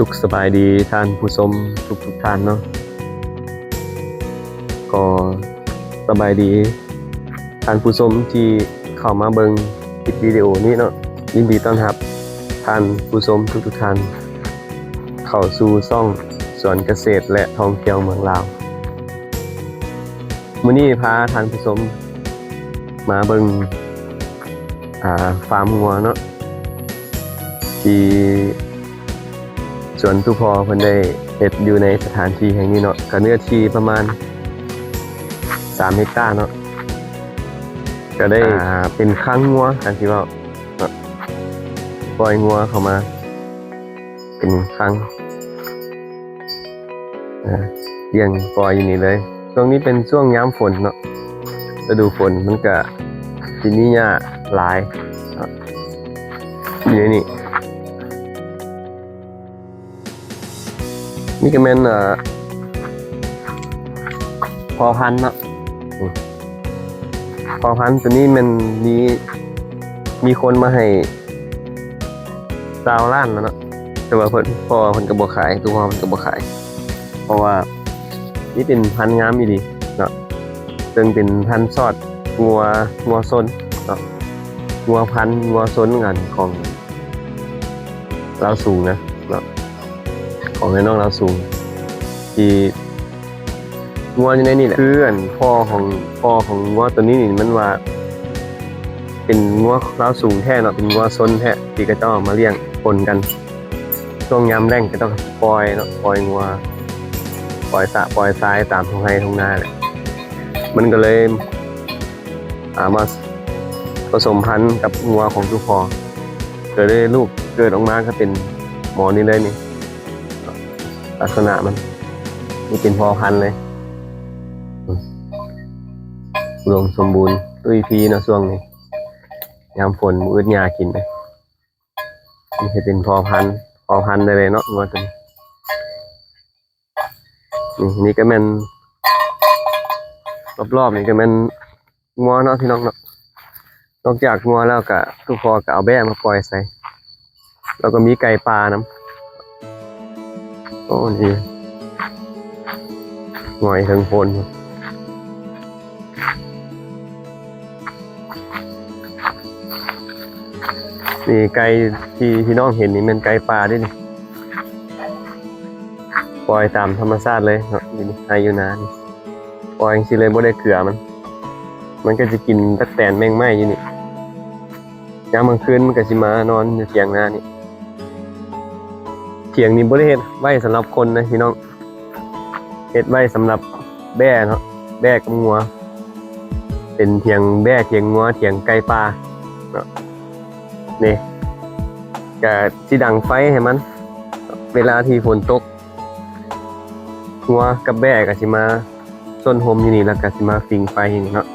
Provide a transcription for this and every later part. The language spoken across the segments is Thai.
สุขสบายดีท่านผู้ชมทุกท่านเนาะก็สบายดีท่านผู้ชมที่เข้ามาเบิ่งคลิปวิดีโอนี้เนาะยินดีต้อนรับท่านผู้ชมทุกท่านเข้าสู่ช่องสวนเกษตรและท่องเที่ยวเมืองลาวมื้อนี้พาท่านผู้ชมมาเบิ่งฟาร์มงัวเนาะที่สวนตุพอเพิ่นได้เฮ็ดอยู่ในสถานที่แห่งนี้เนาะก็เนื้อที่ประมาณ3 เฮกตาร์เนาะก็ได้เป็นครั้งงัวกันที่ว่าปล่อยงัวเข้ามาเป็นครั้งเลี้ยงปล่อยอยู่นี่เลยช่วงนี้เป็นช่วงยามฝนเนาะฤดูฝนมันก็สิมีหญ้าหลายอยู่นี่นี่ก็แม่นพอพันธุ์เนาะพอพันธุ์ตัวนี้มันมีคนมาให้20 ล้านแล้วเนาะแต่ว่าเพิ่นก็บ่ขายตัวเพิ่นก็บ่ขายเพราะว่านี่เป็นพันธุ์งามอีหลีเนาะซึ่งเป็นพันธุ์ซอดงัวซนเนาะงัวพันธุ์งัวซนกันของลาวสูงนะเนาะของไอ้น้องลาวสูงที่งัวอยู่ในนี่แหละคือพ่อของงัวตัวนี้นี่มันว่าเป็นงัวลาวสูงแท้เนาะเป็นงัวซนแท้ที่ก็ต้องมาเลี้ยงปนกันช่วงยามแล้งก็ต้องปล่อยเนาะปล่อยงัวปล่อยสะปล่อยทรายตามทุ่งไร่ทุ่งนาแหละมันก็เลยมาผสมพันธุ์กับงัวของทุกพอเกิดได้ลูกเกิดออกมาก็เป็นหมอนี่เลยนี่ลักษณะมันนี่เป็นพอพันธุ์เลยรวมสมบูรณ์ด้วยพีเนาะช่วงนี้ยามฝนมืดหญ้ากินเลยนี่จะเป็นพอพันธุ์ได้เลยเนาะงัวตัวนี้นี่ก็แม่นรอบๆนี่ก็แม่นงัวเนาะพี่น้องเนาะนอกจากงัวแล้วก็ทุกพอก็เอาแบะมาปล่อยใส่แล้วก็มีไก่ปลาน้ำโอ้นี่หน่อยทั้งโพนนี่ไก่ที่พี่น้องเห็นนี่เป็นไก่ปลาด้วยนี่ปล่อยตามธรรมชาติเลยเนาะนี่ให้อยู่นะนี่ปล่อยสิเลยบ่ได้เกลือมันก็จะกินตักแตนแมงไม้อยู่นี่ยามกลางคืนมันก็สิมานอนอยู่เถียงนานี่เถียงนี้บ่ได้เฮ็ดไว้สำหรับคนนะพี่น้องเฮ็ดไว้สำหรับแบ่เนาะแบ่กับงัวเป็นเถียงแบ่เถียงงัวเถียงไก่ปลาเนาะนี่ก็สิดังไฟให้มันเวลาที่ฝนตกงัวกับแบ่ก็สิมาต้นโฮมอยู่นี่แล้วก็สิมาฟิงไฟอย่างนี้เนาะ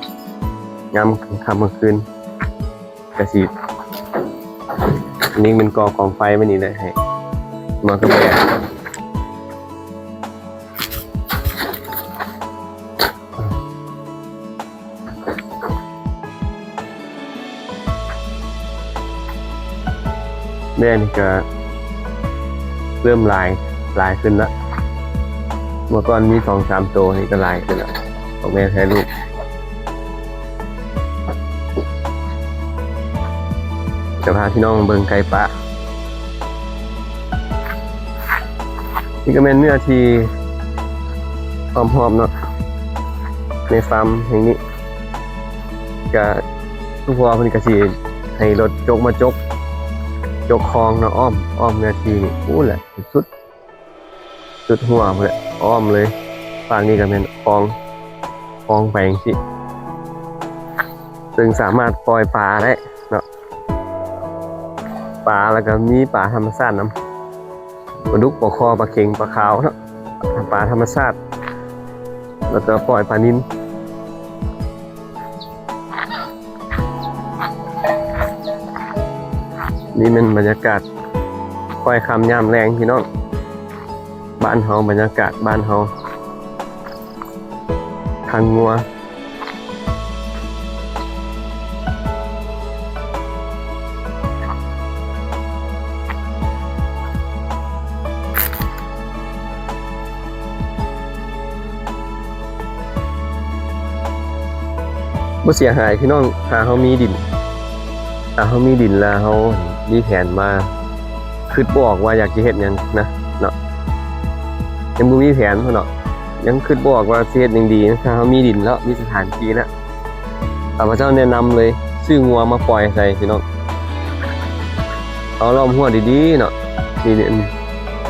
ยามค่ำกลางคืนก็สินี่เป็นกองไฟไว้นี่เลยให้มากับแบ่แม่นี่ก็เริ่มลายขึ้นแล้วเมื่อก่อนมี2-3 ตัวนี่ก็ลายขึ้นแล้วของแม่แท้ลูกจะพาพี่น้องเบิ่งไก่ปลานี่ก็เป็นเนื้อที่หอมๆเนาะในฟาร์มแห่งนี้ก็ทุกพอเพิ่นก็สิให้รถจกมาจกคลองเนาะอ้อมเนื้อที่นี่อู้แหละสุดหัวพุ่นแหละอ้อมเลยฝั่งนี้ก็เป็นคลองไปจังซี่ซึ่งสามารถปล่อยปลาได้เนาะปลาแล้วก็มีปลาธรรมชาตินำปลาดุกปลาคอปลาเค็งปลาขาวเนาะปลาธรรมชาติแล้วก็ปล่อยปลานิลนี่เป็นบรรยากาศค่อยค่ำยามแรงพี่น้องบ้านเฮาบรรยากาศบ้านเฮาทางงัว น บ่เสียหายพี่น้องถ้าเฮามีดินแล้วเฮามีแผนมาคิดบ่ออกว่าอยากสิเฮ็ดหยังนะเนาะยังบ่มีแผนพุ่นเนาะยังคิดบ่ออกว่าสิเฮ็ดหยังดีถ้าเฮามีดินแล้วมีสถานที่แล้วข้าพเจ้าแนะนำเลยซื้องัวมาปล่อยใส่พี่น้องเอาล้อมหัวดีๆเนาะนี่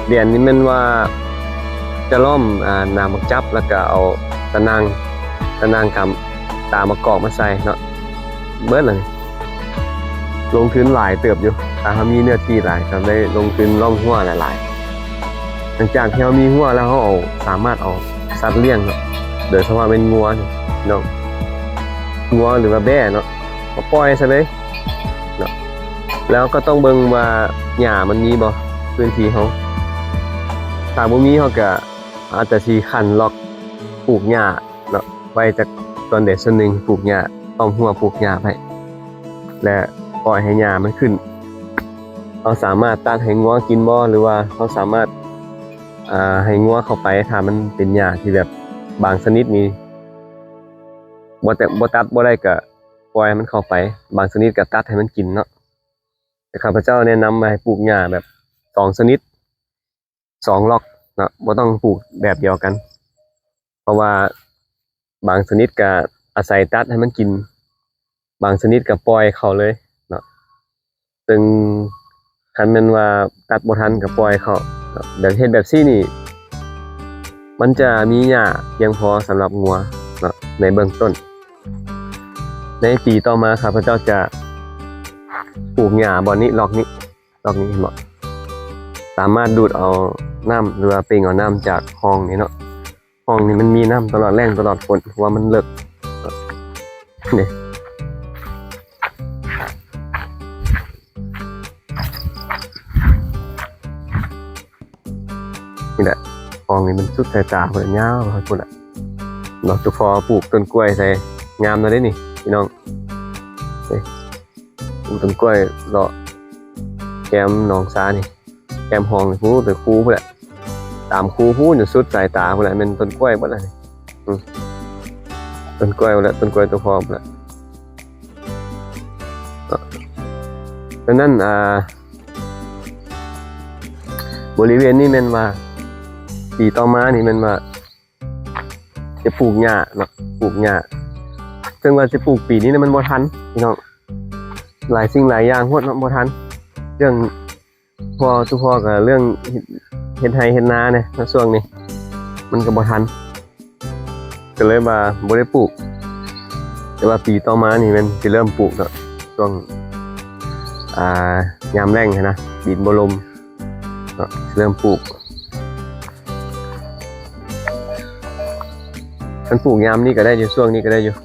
เดือนนี้แม่นว่าจะล้อมน้ำมักจับแล้วก็เอาตะนางกำตามะกอกมาใส่เนาะเบิดเลยลงทุนหลายเติบอยู่ถ้าเขามีเนื้อที่หลายก็ได้ลงทุนล้อมหัวหลายๆหลังจากที่เขามีหัวแล้วเขาสามารถเอาสัตว์เลี้ยงเนาะโดยเฉพาะเป็นงัวเนาะงัวหรือว่าแบะเนาะมาปล่อยซะเลยเนาะแล้วก็ต้องเบิ่งว่าหญ้ามันมีบ่พื้นที่เขาถ้าบ่มีเขาก็อาจจะสิคั่นล็อกปลูกหญ้าเนาะไว้จากตอนเด็กส่วนหนึ่งปลูกหญ้าอ้อมหัวปลูกหญ้าไว้และปล่อยให้หญ้ามันขึ้นเราสามารถตัดให้งัวกินบ่หรือว่าเขาสามารถให้งัวเข้าไปถ้ามันเป็นหญ้าที่แบบบางชนิดนี้บ่ตัดบ่ได้ก็ปล่อยให้มันเข้าไปบางชนิดก็ตัดให้มันกินเนาะแต่ข้าพเจ้าแนะนำให้ปลูกหญ้าแบบ2ชนิด2ล็อกเนาะบ่ต้องปลูกแบบเดียวกันเพราะว่าบางชนิดก็อาศัยตัดให้มันกินบางชนิดก็ปล่อยเขาเลยเนาะซึ่งคันแม่นว่าตัดบ่ทันก็ปล่อยเขาเนาะแบบเฮ็ดแบบซี่นี่มันจะมีหญ้าเพียงพอสำหรับงัวเนาะในเบื้องต้นในปีต่อมาครับพระเจ้าจะปลูกหญ้าบ่อนี้ล็อกนี้เหมาะสามารถดูดเอาน้ำหรือว่าเปล่งเอาน้ำจากห้องนี้เนาะห้องนี้มันมีน้ำตลอดแรงตลอดฝนเพราะว่ามันเลิกนี่แหละห้องนี้มันสุดสายตาคนยาวคนพุ่นอ่ะเนาะตัวพอปลูกต้นกล้วยใส่งามนะได้นี่พี่น้องนี่ปลูกต้นกล้วยเลาะแก้มหนองซานี่แก้มห้องนี่พูดแต่คูพุ่นแหละตามคูพูดอยู่สุดสายตาพุ่นแหละเป็นต้นกล้วยหมดเลยต้นกล้วยแล้วต้นกล้วยตัวพอมแล้วดังนั้นบริเวณนี้แม่นว่าปีต่อมานี่แม่นว่าจะปลูกหญ้าเนาะปลูกหญ้าซึ่งว่าจะปลูกปีนี้เนี่ยมันบ่ทันพี่น้องหลายสิ่งหลายอย่างโหดเนาะบ่ทันเรื่องทุกพ่อกับเรื่องเฮ็ดไร่เฮ็ดนาเนี่ยในช่วงนี้มันก็บ่ทันก็เลยมาบ่ได้ปลูกแต่ว่าปีต่อมานี่มันสิเริ่มปลูกเนาะช่วงยามแล้งนะดินบ่ลมเนาะเริ่มปลูกมันปลูกยามนี้ก็ได้อยู่ช่วงนี้ก็ได้อยู่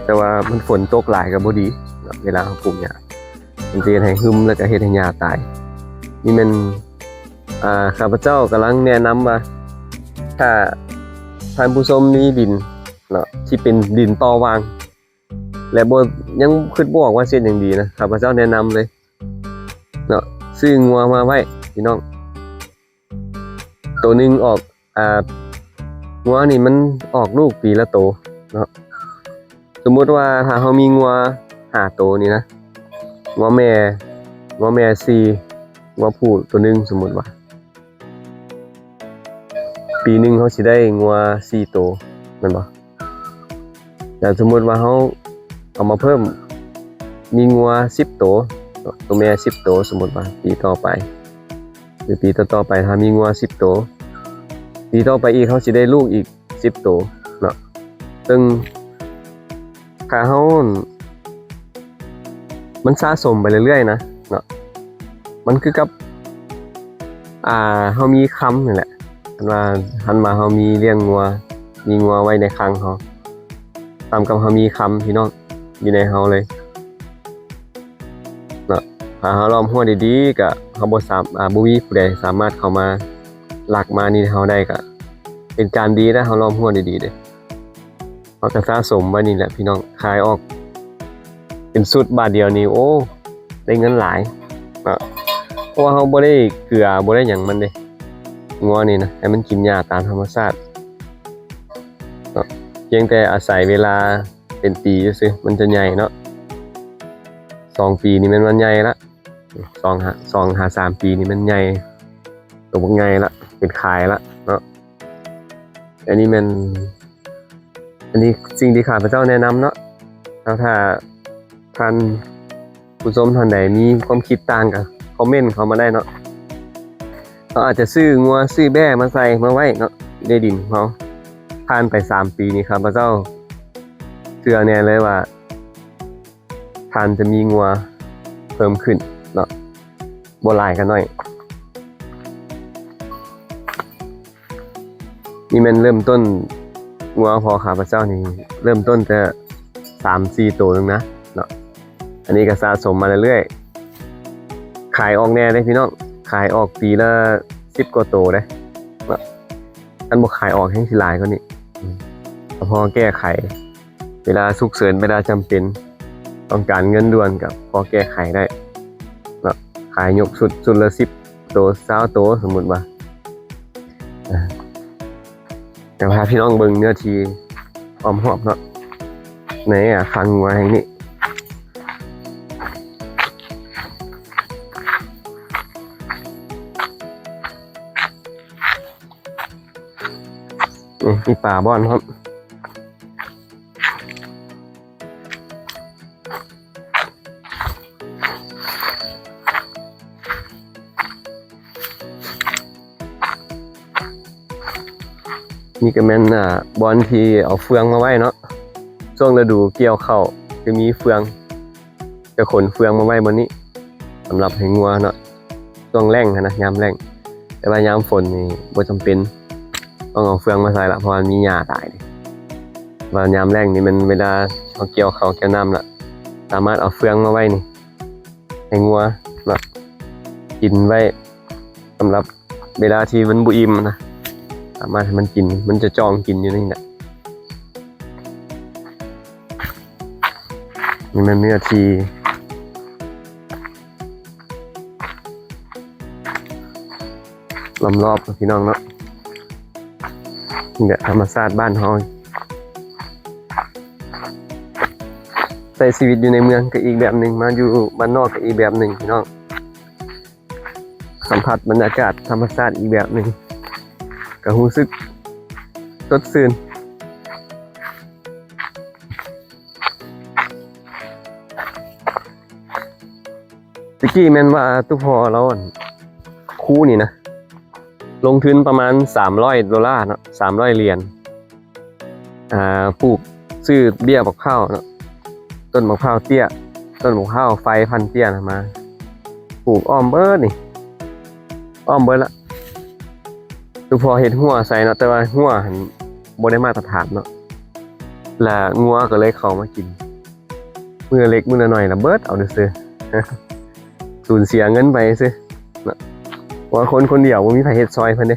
แต่ว่ามันฝนตกหลายก็บ่ดีเนาะเวลาเขาปลูกหญ้ามันจะเฮ็ดให้หึมแล้วก็เฮ็ดให้หญ้าตายนี่มันข้าพเจ้ากำลังแนะนำว่าถ้าท่านผู้ชมมีดินเนาะที่เป็นดินต่อวางและบ่ยังคิดบ่ออกว่าเฮ็ดหยังดีนะข้าพเจ้าแนะนำเลยเนาะซื้องัวมาไว้พี่น้องตัวนึงออกงัวนี่มันออกลูกปีละโตเนาะสมมุติว่าถ้าเฮามีงัว5โตนี่นะงัวแม่4งัวผู้ตัวนึงสมมุติว่าปีนึงเฮาสิได้งัว4โตแม่นบ่แต่สมมุติว่าเฮาเอามาเพิ่มมีงัว10โตตัวแม่10โตสมมุติว่าปีต่อไปหรือปีต่อไปถ้ามีงัว10โตปีต่อไปอีกเขาสิได้ลูกอีก10โตเนาะซึ่งถ้าเฮามันสะสมไปเรื่อยๆนะเนาะมันคือกับเฮามีคำนี่แหละหันมาเฮามีเลี้ยงงัวมีงัวไว้ในคลังเฮาตามกับเฮามีคำพี่น้องอยู่ในเฮาเลยเนาะถ้าเฮาล้อมหัวดีๆก็เฮาบ่มีผู้ใดสามารถเข้ามาหลักมานี่เฮาได้ก็เป็นการดีนะเฮาล้อมหัวดีๆเด้เฮาก็สะสมไว้นี่แหละพี่น้องขายออกเป็นสุดบาทเดียวนี่โอ้ได้เงินหลายเนาะเพราะว่าเฮาบ่ได้เกลือบ่ได้หยังมันเด้งัวนี่นะให้มันกินหญ้าตามธรรมชาติเนาะเพียงแต่อาศัยเวลาไป เป็นปีซื่อมันจะใหญ่เนาะ2 ปีนี่มันใหญ่ละ2 หา 3 ปีนี่มันใหญ่ตัวบักใหญ่ละเป็นขายละเนาะอันนี้สิ่งที่ข้าพเจ้าแนะนำเนาะถ้าท่านผู้ชมท่านใดมีความคิดต่างกันคอมเมนต์เข้ามาได้เนาะเราอาจจะซื้องัวซื้อแบ่มาใส่มาไว้เนาะในดินเขาผ่านไป3 ปีนี่ครับพระเจ้าเชื่อแน่เลยว่าท่านจะมีงัวเพิ่มขึ้นเนาะบ่หลายกันหน่อยนี่มันเริ่มต้นงัวพอข้าพเจ้านี่เริ่มต้นจะ3-4 ตัวนึงนะเนาะอันนี้ก็สะสมมาเรื่อยๆขายออกแน่ได้พี่น้องขายออกปีละ10 กว่าตัวได้เนาะอันบ่ขายออกแห่งสิหลายกว่านี้พอแก้ไขเวลาฉุกเฉินเวลาจำเป็นต้องการเงินด่วนกับพอแก้ไขได้เนาะขายยกสุดละ10 ตัว20 ตัวสมมุติว่าจะพาพี่น้องเบิ่งเนื้อที่อ้อมหอบเนาะในฟังงัวแห่งนี้มีป่าบ้อนครับนี่ก็แม่นบอนที่เอาเฟืองมาไว้เนาะช่วงฤดูเกี่ยวข้าวจะมีเฟืองจะขนเฟืองมาไว้บนนี้สำหรับให้งัวเนาะช่วงแล้งนะยามแล้งแต่ว่ายามฝนนี่บ่จำเป็นต้องเอาเฟืองมาใส่ละเพราะมันมีหญ้าตายว่ายามแล้งนี่มันเวลาเอาเกี่ยวข้าวเกี่ยวน้ำละสามารถเอาเฟืองมาไว้นี่ให้งัวเนาะกินไว้สำหรับเวลาที่มันบ่อิ่มนะสามารถให้มันกินมันจะจองกินอยู่นี่แหละนี่มันเนื้อที่ล้อมรอบพี่น้องเนาะนี่แหละธรรมชาติบ้านเฮาใช้ชีวิตอยู่ในเมืองก็อีกแบบหนึ่งมาอยู่บ้านนอกก็อีกแบบหนึ่งพี่น้องสัมผัสบรรยากาศธรรมชาติอีกแบบหนึ่งก็รู้สึกสดชื่นตะกี้แม่นว่าตุพอเราคู่นี่นะลงทุนประมาณ$300เนาะ$300ปลูกซื้อเบี้ยบักข้าวเนาะต้นบักข้าวเตี้ยต้นบักข้าวไฟพันเตี้ยนะมาปลูกอ้อมเบิดนี่อ้อมเบิดละตุพอเห็ดหัวใส่เนาะแต่ว่าหัวหันบ่ได้มาตรฐานเนาะและงัวก็เลยเข้ามากินมื้อเล็กมื้อน้อยละเบิดเอาซื่อสูญเสียเงินไปซื่อเนาะว่าคนเดียวบ่มีไผเฮ็ดซอยเพิ่นเด้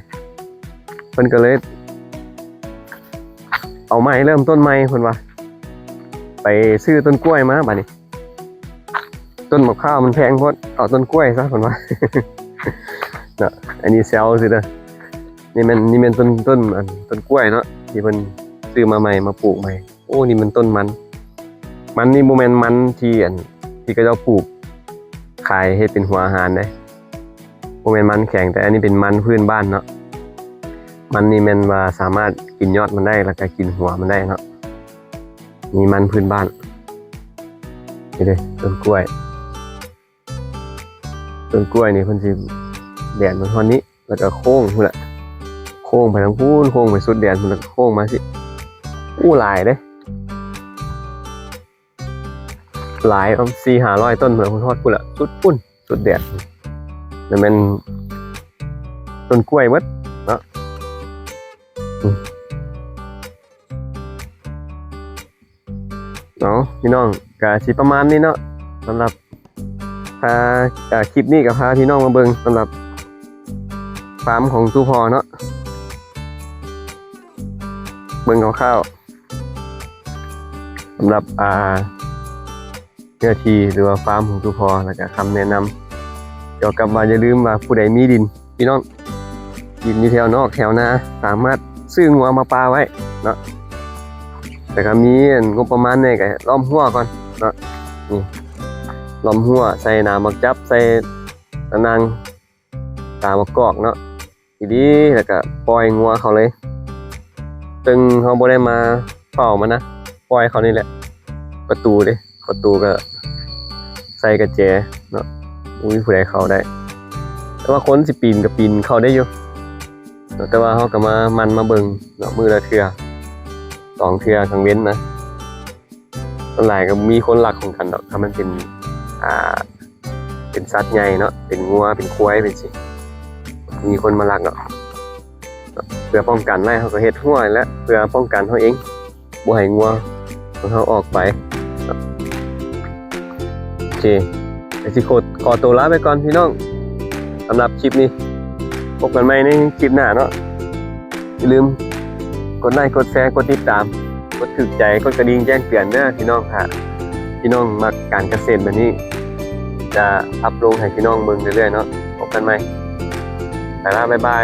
เพิ่นก็เลยเอาไม้เริ่มต้นใหม่เพิ่นว่าไปซื้อต้นกล้วยมาบัดนี้ต้นมะพร้าวมันแพงโพดเอาต้นกล้วยซะเพิ่นว่าเนาะอันนี้แซวซื่อเด้อนี่มันต้นกล้วยเนาะที่เพิ่นซื้อมาใหม่มาปลูกใหม่โอ้นี่มันต้นมันนี่บ่แม่นมันที่เขาเจ้าปลูกขายเฮ็ดเป็นหัวอาหารเด้บ่แม่นมันแข็งแต่อันนี้เป็นมันพื้นบ้านเนาะมันนี่แม่นว่าสามารถกินยอดมันได้แล้วก็กินหัวมันได้เนาะมีมันพื้นบ้านนี่เด้ต้นกล้วยนี่เพิ่นสิแดดมันฮอดนี้แล้วก็โค้งพุ่นล่ะโค้งไปทางพูนโค้งไปสุดแดนพุ่นแล้วก็โค้งมาสิอู้หลายเด้หลาย400-500 ต้นเหมือนพุ่นฮอดพุ่นล่ะสุดพุ่นสุดแดดนั่นมันต้นกล้วยเบิดเนาะเนาะพี่น้องก็สิประมาณนี้เนาะสำหรับคลิปนี้ก็พาพี่น้องมาเบิ่งสำหรับฟาร์มของตู้พอเนาะเบิ่งคร่าวๆสำหรับเนื้อที่หรือว่าฟาร์มของตู้พอแล้วก็คำแนะนำเกี่ยวกับว่าอย่าลืมว่าผู้ใดมีดินพี่น้องดินอยู่แถวนอกแถวนาสามารถซื้องัวมาปาไว้เนาะ แต่ก็มีงบประมาณนี่ก็ล้อมหัวก่อนเนาะนี่ล้อมหัวใส่น้ำมักจับใส่นางตามะกอกเนาะทีนี้แล้วก็ปล่อยงัวเขาเลยตึงเขาบ่ได้มาเฝ้ามันนะปล่อยเขานี่แหละประตูเด้ประตูก็ใส่กระแจเนาะอุ้ยผู้ใดเข้าได้แต่ว่าคนสิปีนก็ปีนเข้าได้อยู่เนาะแต่ว่าเขาก็มาเบิ่งเนาะมือละเทื่อ2 เทื่อกลางเว้นนะส่วนหลายก็มีคนรักของกันดอกถ้ามันเป็นเป็นสัตว์ใหญ่เนาะเป็นงัวเป็นควายเป็นสิมีคนมารักเนาะเพื่อป้องกันไล่เขาก็เฮ็ดห้วยและเพื่อป้องกันเขาเองบ่ให้งัวของเขาออกไปโอเคเดี๋ยวสิขอตัวลาไปก่อนพี่น้องสำหรับคลิปนี้พบกันใหม่ในคลิปหน้าเนาะอย่าลืมกดไลค์กดแชร์กดติดตามกดถูกใจกดกระดิ่งแจ้งเตือนเด้อพี่น้องค่ะพี่น้องมักการเกษตรแบบนี้จะอัพลงให้พี่น้องเบิ่งเรื่อยๆเนาะพบกันใหม่ไปละบ๊ายบาย